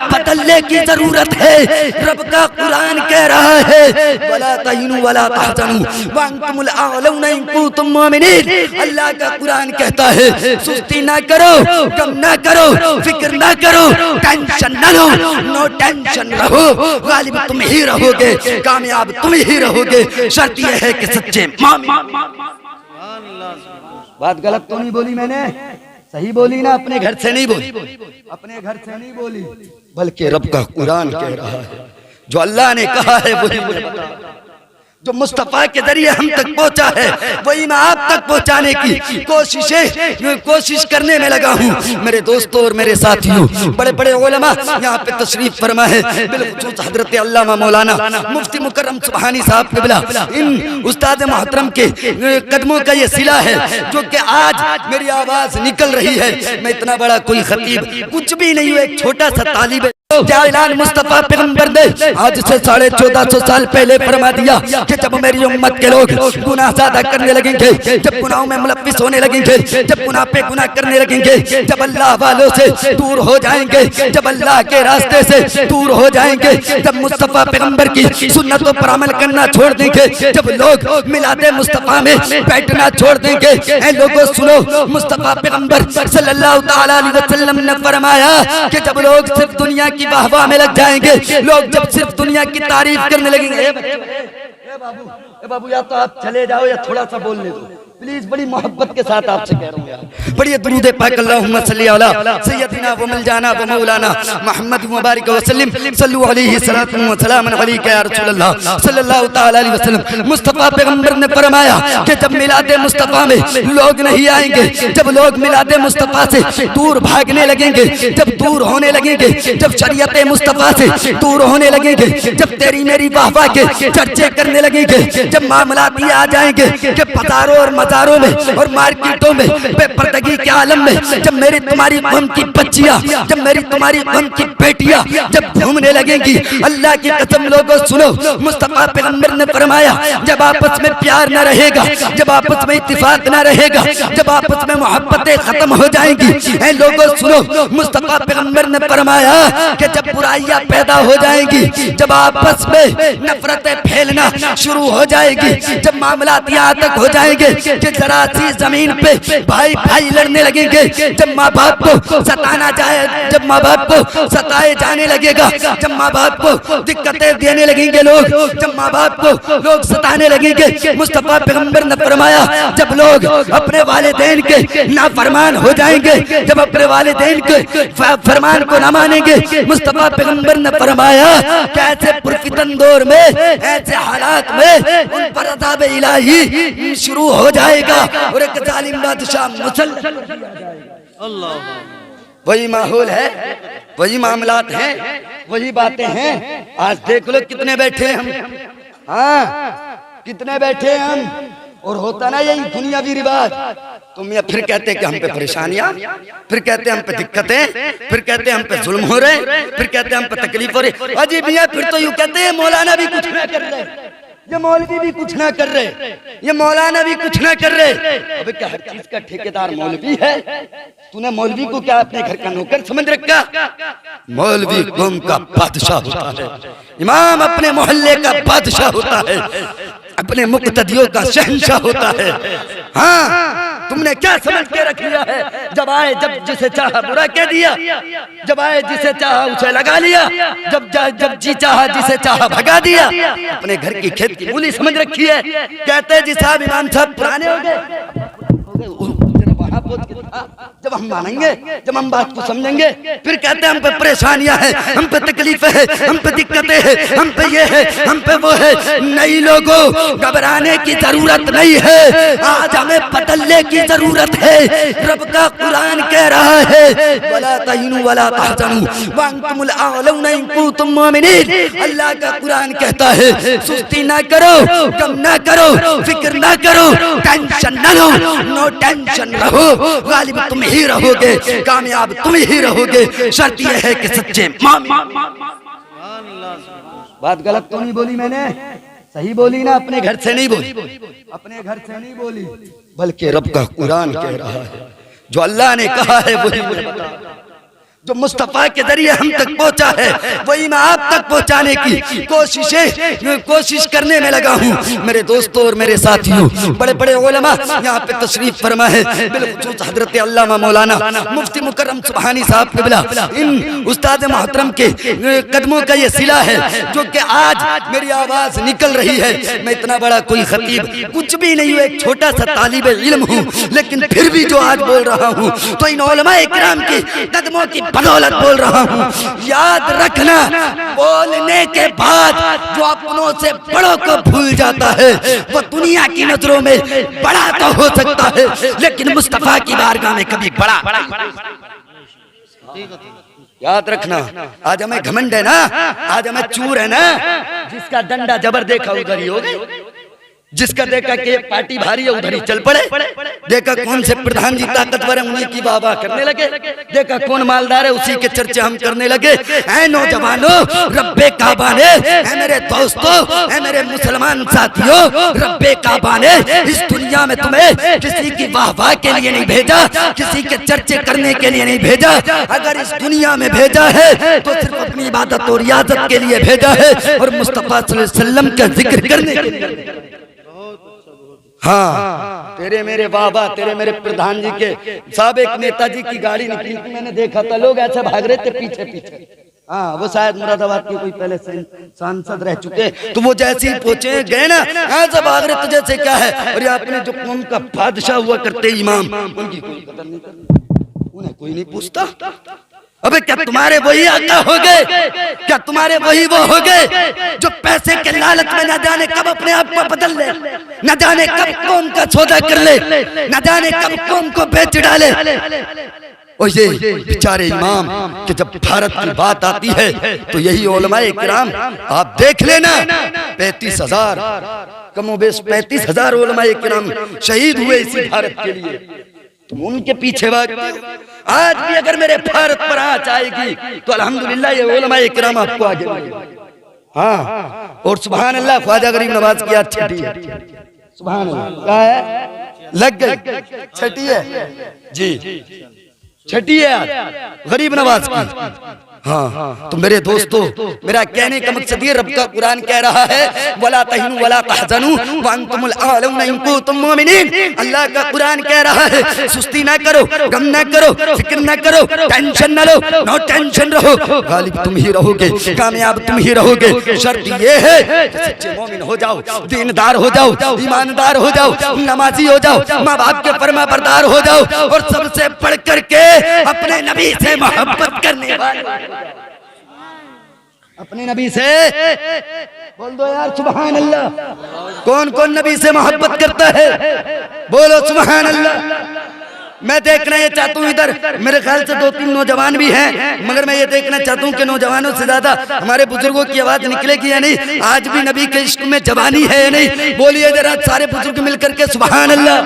बदलने की जरूरत है। रब का कुरान कह रहा है वला तहिनु वला तहज़नु व अंतुमुल आलौना इन कुंतुम मुमिनीन। अल्लाह का कुरान कहता है सुस्ती ना करो, गम ना करो, फिक्र ना करो, टेंशन ना लो, नो टेंशन रहो, गालिब तुम ही रहोगे, कामयाब तुम ही रहोगे, शर्त यह है कि सच्चे मोमिन। बात गलत तो नहीं बोली मैंने, सही बोली ना, अपने घर से नहीं बोली, अपने घर से नहीं बोली, बल्कि रब का कुरान कह रहा है। जो अल्लाह ने कहा है वही मुझे बता, जो मुस्तफा के जरिए हम तक पहुंचा है वही मैं आप तक पहुंचाने की कोशिश करने में लगा हूं। मेरे दोस्तों और मेरे साथियों, बड़े बड़े उलमा यहाँ पे तशरीफ फरमा है, बिलखुसूस हजरत अल्लामा मौलाना मुफ्ती मुकर्रम सुबहानी साहब क़िबला, इन उस्ताद मोहतरम के कदमों का ये सिला है जो कि आज मेरी आवाज निकल रही है। मैं इतना बड़ा कोई खतीब कुछ भी नहीं हूँ, एक छोटा सा तालिब। क्या ऐलान मुस्तफा पैगंबर ने आज से 1450 साल पहले फरमा दिया कि जब मेरी उम्मत के लोग गुनाह ज़्यादा करने लगेंगे, जब गुनाहों में मुलव्विस होने लगेंगे, जब गुनाह पे गुनाह करने लगेंगे, जब अल्लाह वालों से दूर हो जाएंगे, जब अल्लाह के रास्ते से दूर हो जाएंगे, जब मुस्तफा पैगंबर की सुन्नतों पर अमल करना छोड़ देंगे, जब लोग मिलादे मुस्तफा में बैठना छोड़ देंगे। ऐ लोगों सुनो, मुस्तफा पैगंबर सल्लल्लाहु तआला अलैहि वसल्लम ने फरमाया कि जब लोग सिर्फ दुनिया की वाहवाह में लग जाएंगे, लोग जब सिर्फ दुनिया की तारीफ करने लगेंगे। ए बाबू या तो आप चले जाओ या थोड़ा सा बोलने दो प्लीज, बड़ी मोहब्बत के साथ आपसे कह रहा हूँ यार। बड़ी दुरूद पाक अल्लाहुम्मा सल्ली अला सय्यदिना व मौलाना व मौलाना मुहम्मद मुबारक व सल्लिम सल्लु अलैहि सलातु व सलाम अलैका या रसूलल्लाह सल्लल्लाहु तआला अलैहि वसल्लम। मुस्तफा पैगंबर ने फरमाया कि जब मिलादे मुस्तफा में लोग नहीं आएंगे, जब लोग मिलादे मुस्तफा से दूर भागने लगेंगे, जब दूर होने लगेंगे, जब शरीयत मुस्तफा से दूर होने लगेंगे, जब तेरी मेरी वाहवाह के चर्चे करने लगेंगे, जब मामलात ये आ जाएंगे कि बाजारों और मज़ारों में और मार्केटों में बेपर्दगी के आलम में जब मेरी तुम्हारी कौम की बच्चियां, जब मेरी तुम्हारी कौम की बेटियां जब घूमने लगेंगी, अल्लाह की कसम लोगों सुनो, मुस्तफा पैगंबर ने फरमाया जब आपस में प्यार न रहेगा, जब आपस में इत्तिफाक न रहेगा, जब आपस में मोहब्बतें खत्म हो जाएंगी। ऐ लोगों सुनो, मुस्तफा पैगंबर ने फरमाया कि जब बुराइयां पैदा हो जाएंगी, जब आपस में नफरतें फैलना शुरू हो जाएगी, जब मामलात यहाँ तक हो जाएंगे कि जरा सी जमीन पे भाई भाई लड़ने लगेंगे, जब माँ बाप को सताना जाए, जब माँ बाप को सताए जाने लगेगा, जब माँ बाप को दिक्कतें देने लगेंगे लोग, जब माँ बाप को लोग सताने लगेंगे। मुस्तफा पैगंबर ने फरमाया जब लोग अपने वालिदैन के नाफरमान हो जाएंगे, जब अपने वालिदैन के फरमान को न मानेंगे, मुस्तफा पैगंबर ने फरमाया कैसे पुरफितन दौर में, ऐसे हालात में उन पर अज़ाब इलाही शुरू हो जाएगा और एक जालिम बादशाह मुसल्लत अल्लाह। वही माहौल है, वही मामलात हैं, वही बातें हैं। आज देख लो कितने बैठे हम, हाँ कितने बैठे हम, और होता ना यही दुनियावी रिवाज। तुम ये फिर कहते कि हम पे परेशानियां, फिर कहते हम पे दिक्कतें, फिर कहते हम पे जुल्म हो रहे, फिर कहते हम पे तकलीफ हो रही। अजी भैया फिर तो यूं कहते हैं मौलाना भी कुछ ना कर रहे, ये मौलवी भी कुछ ना कर रहे, ये मौलाना भी कुछ ना कर रहे। अबे क्या हर चीज का ठेकेदार मौलवी है? तूने मौलवी को क्या अपने घर का नौकर समझ रखा? मौलवी कौम का बादशाह होता है, इमाम अपने मोहल्ले का बादशाह होता है, अपने मुक्तदियों का शहंशाह होता है। हाँ तुमने क्या समझ के रख लिया है? जब आए जब जिसे चाहा बुरा कह दिया, जब आए जिसे चाहा उसे लगा लिया, जब जी चाहा जिसे चाहा भगा दिया। अपने घर की खेत की मूली समझ रखी है। कहते हैं जी साहब इमाम साहब पुराने हो गए, जब हम मानेंगे, जब हम बात को समझेंगे, फिर कहते हैं हम पे परेशानियां हैं, हम पे तकलीफें हैं, हम पे दिक्कतें हैं, हम पे ये है, हम पे वो है। नहीं लोगों, घबराने की जरूरत नहीं है, आज हमें बदलने की जरूरत है। रब का कुरान कह रहा है वला तहिनु वला तहज़नु व अंतुमुल आलौना इन कुंतुम मुमिनीन। अल्लाह का कुरान कहता है सुस्ती ना करो, गम ना करो, फिक्र ना करो, टेंशन ना लो, नो टेंशन रहो, गालिब तुम ही रहोगे, कामयाब तुम ही रहोगे, शर्त यह है कि सच्चे मोमिन। बात गलत तो नहीं बोली मैंने, सही बोली ना, अपने घर से नहीं बोली, अपने घर से नहीं बोली, बल्कि रब का कुरान कह रहा है। जो अल्लाह ने कहा है वही मुझे बता। जो मुस्तफा के जरिए हम तक पहुंचा है वही मैं आप तक पहुंचाने की कोशिश करने में लगा हूं। मेरे दोस्तों और मेरे साथियों, बड़े बड़े उलमा यहाँ पे तशरीफ फरमा है, बिलखुसूस हजरत अल्लामा मौलाना मुफ्ती मुकर्रम सुबहानी साहब क़िबला, इन उस्ताद मोहतरम के कदमों का ये सिला है जो कि आज मेरी आवाज निकल रही है। मैं इतना बड़ा कोई खतीब कुछ भी नहीं हूँ, एक छोटा सा तालिब इल्म हूँ, लेकिन फिर भी जो आज बोल रहा हूँ तो इन उलमा इकराम के कदमों की बदौलत बोल रहा हूँ। याद रखना, बोलने के बाद जो अपनों से बड़ों को भूल जाता है वो दुनिया की नजरों में बड़ा तो हो सकता है, लेकिन मुस्तफा की बारगाह में कभी बड़ा। याद रखना, आज हमें घमंड है ना, आज हमें चूर है ना, जिसका डंडा जबर देखा उधर ही हो गई, जिसका देखा कि पार्टी भारी है उधर ही चल पड़े, देखा कौन से प्रधान जी ताकतवर है उन्हीं की वाह करने लगे, देखा कौन मालदार है उसी के चर्चे हम करने लगे। ऐ नौजवानों, रब्बे काबा ने, ऐ मेरे दोस्तों, ऐ मेरे मुसलमान साथियों, रब्बे काबा ने इस दुनिया में तुम्हें किसी की वाह के लिए नहीं भेजा, किसी के चर्चे करने के लिए नहीं भेजा। अगर इस दुनिया में भेजा है तो सिर्फ अपनी इबादत और रियाजत के लिए भेजा है और मुस्तफा सल्लल्लाहु अलैहि वसल्लम का जिक्र करने के लिए। हाँ, तेरे मेरे बाबा, तेरे मेरे प्रधान जी के साहब एक नेताजी की गाड़ी निकली थी, मैंने देखा था, लोग ऐसे भाग रहे थे पीछे पीछे। हाँ, वो शायद मुरादाबाद के कोई पहले सांसद रह चुके, तो वो जैसे ही पहुंचे गए ना, ऐसे भाग रहे तो जैसे क्या है। और ये अपने जो कौम का बादशाह हुआ करते इमाम, उनकी कोई कदर नहीं करनी, उन्हें कोई नहीं पूछता। अबे क्या तुम्हारे वही आका हो गए, क्या तुम्हारे वही वो हो गए जो पैसे के लालच में न जाने कब अपने आप को बदल ले, न जाने कब कौम का सौदा कर ले, न जाने कब कौम को बेच डाले। और ये बेचारे इमाम कि जब भारत की बात आती है तो यही उलमाए किराम आप देख लेना, 35,000 कमोबेश 35,000 उलमाए किराम शहीद हुए इसी भारत के लिए। तुम उनके पीछे भाग। आज भी अगर मेरे भारत पर आँच आएगी तो अल्हम्दुलिल्लाह ये उलमाए किराम आपको आगे हाँ। और सुभान अल्लाह, ख्वाजा गरीब नवाज की आज छठी है, सुभान अल्लाह, क्या है लग गई, छठी है जी, छठी है आज गरीब नवाज की। हाँ, तो मेरे दोस्तों, मेरा कहने का मकसद ये, रब का कुरान कह रहा है वला तहिनु वला तहजनु व अंतुमुल आलऊना इन कुंतुम मुमिनीन। अल्लाह का कुरान कह रहा है सुस्ती ना करो, गम ना करो, फिक्र ना करो, टेंशन ना लो, नो टेंशन रहो, गालिब तुम ही रहोगे, कामयाब तुम ही रहोगे। शर्त ये है सच्चे मोमिन हो जाओ, दीनदार हो जाओ, ईमानदार हो जाओ, नमाजी हो जाओ, माँ बाप के फरमा बरदार हो जाओ, और सबसे बढ़ करके अपने नबी से मोहब्बत करने वाले, अपने नबी से बोल दो यार सुभान अल्लाह। कौन कौन नबी से मोहब्बत करता है, बोलो सुभान अल्लाह। मैं देखना ये चाहता हूँ, इधर मेरे ख्याल से 2-3 नौजवान भी हैं, मगर मैं ये देखना चाहता हूँ कि नौजवानों से ज्यादा हमारे बुजुर्गों की आवाज निकलेगी या नहीं। आज भी नबी के इश्क में जवानी है या नहीं, बोलिए जरा सारे बुजुर्ग मिलकर के सुभान अल्लाह,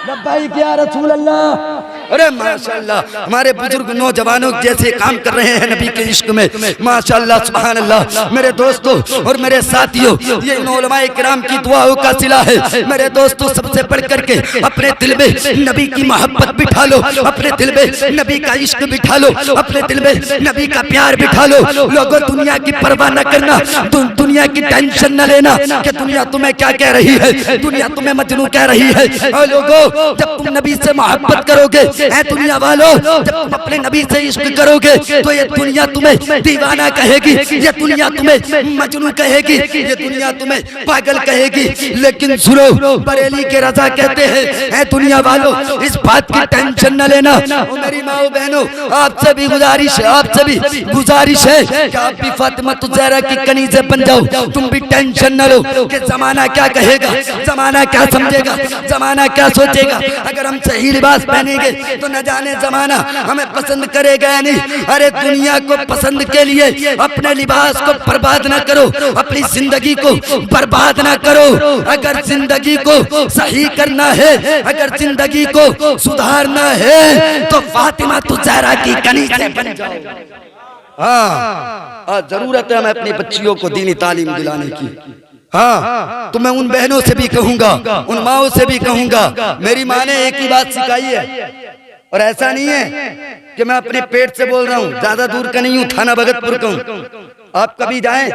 लब्बैक या रसूल अल्लाह। अरे माशाअल्लाह, हमारे बुजुर्ग नौजवानों जैसे काम कर रहे हैं नबी के इश्क में, माशाअल्लाह सुभान अल्लाह। मेरे दोस्तों और मेरे साथियों, ये उलमाए किराम की दुआओं का सिला है। मेरे दोस्तों, सबसे बढ़ करके अपने दिल में नबी की मोहब्बत बिठा लो, अपने दिल में नबी का इश्क बिठा लो, अपने दिल में नबी का प्यार बिठा लो। लोगों, दुनिया की परवाह न करना, दुनिया की टेंशन न लेना कि दुनिया तुम्हें क्या कह रही है, दुनिया तुम्हें मजनू कह रही है। और लोगों, जब तुम नबी से मोहब्बत करोगे, ऐ दुनिया वालों, जब तुम अपने नबी से इश्क करोगे तो ये दुनिया तुम्हें दीवाना कहेगी, ये दुनिया तुम्हें मजनू कहेगी, ये दुनिया तुम्हें पागल कहेगी। लेकिन सुनो, बरेली के रजा कहते हैं, ऐ दुनिया वालों, इस बात की टेंशन न लेना। मेरी माओ बहनों, आपसे भी गुजारिश है, आपसे भी गुजारिश है कि आप भी फातिमा ज़हरा की कनीज़े बन जाओ। तुम भी टेंशन न लो कि जमाना क्या कहेगा, जमाना क्या समझेगा, जमाना क्या सोचेगा। अगर हम सही लिबास पहनेंगे तो न जाने जमाना हमें पसंद करेगा या नहीं। अरे दुनिया को पसंद के लिए अपने लिबास को बर्बाद ना करो, अपनी जिंदगी को बर्बाद ना करो। अगर जिंदगी को सही करना है, अगर जिंदगी को सुधारना है तो फातिमा ज़हरा की कनीज़े बन जाओ। हाँ, जरूरत है हमें अपनी बच्चियों को दीनी तालीम दिलाने की। हाँ, तो मैं उन बहनों से भी कहूंगा, उन माओं से भी कहूंगा, मेरी माँ ने एक ही बात सिखाई है। और ऐसा नहीं है कि मैं अपने पेट से बोल रहा हूँ, ज्यादा दूर का नहीं हूँ, थाना भगतपुर का हूँ। आप कभी जाएं,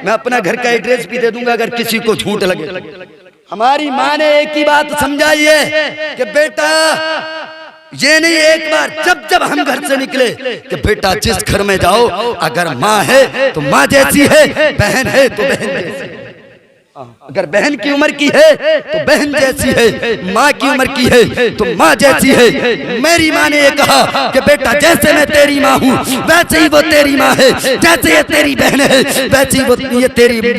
मैं अपना घर का एड्रेस भी दे दूंगा अगर किसी को झूठ लगे। हमारी माँ ने एक ही बात समझाई है कि बेटा ये नहीं, एक बार जब जब हम घर से निकले कि बेटा जिस घर में जाओ अगर माँ है तो माँ जैसी है, बहन है तो बहन जैसी है। अगर बहन की उम्र की है तो बहन जैसी है, माँ की उम्र की है तो माँ जैसी है। मेरी माँ ने ये कहा कि बेटा जैसे मैं तेरी माँ हूँ वैसे ही वो तेरी माँ है, जैसे ये तेरी बहन है वैसे ही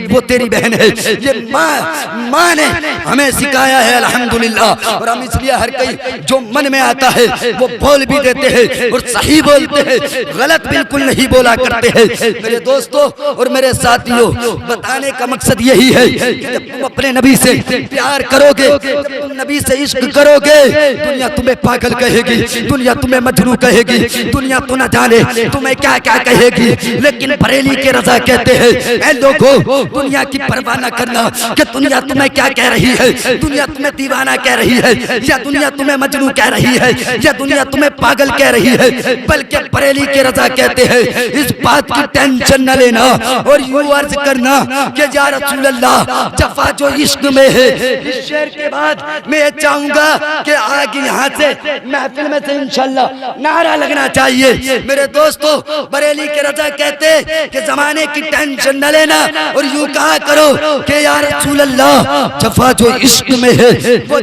वो तेरी बहन है। ये माँ ने हमें सिखाया है अल्हम्दुलिल्लाह। और हम इसलिए हर कोई जो मन में आता है वो बोल भी देते हैं और सही बोलते हैं, गलत बिल्कुल नहीं बोला करते हैं। मेरे दोस्तों और मेरे साथियों, बताने का मकसद यही है कि जब तुम अपने नबी से प्यार करोगे, जब तुम नबी से इश्क करोगे, दुनिया तुम्हें पागल कहेगी, दुनिया तुम्हें मजनू कहेगी, दुनिया तो न जाने तुम्हें क्या क्या कहेगी। लेकिन बरेली के रजा कहते हैं, ऐ लोगों दुनिया की परवाह न करना कि दुनिया तुम्हें क्या कह रही है, दुनिया तुम्हें दीवाना कह रही है या दुनिया तुम्हें मजनू कह रही है या दुनिया तुम्हें पागल कह रही है, बल्कि बरेली के रजा कहते हैं इस बात की टेंशन न लेना और यूं अर्ज करना कि या रसूल अल्लाह जफा जो इश्क में है। इस शेर के बाद मैं ये चाहूंगा कि आगे यहाँ से महफिल में से इंशाल्लाह नारा लगना चाहिए। मेरे दोस्तों, बरेली के रजा कहते कि जमाने की टेंशन न लेना और यूं कहा करो कि या रसूल अल्लाह जफा जो इश्क में है वो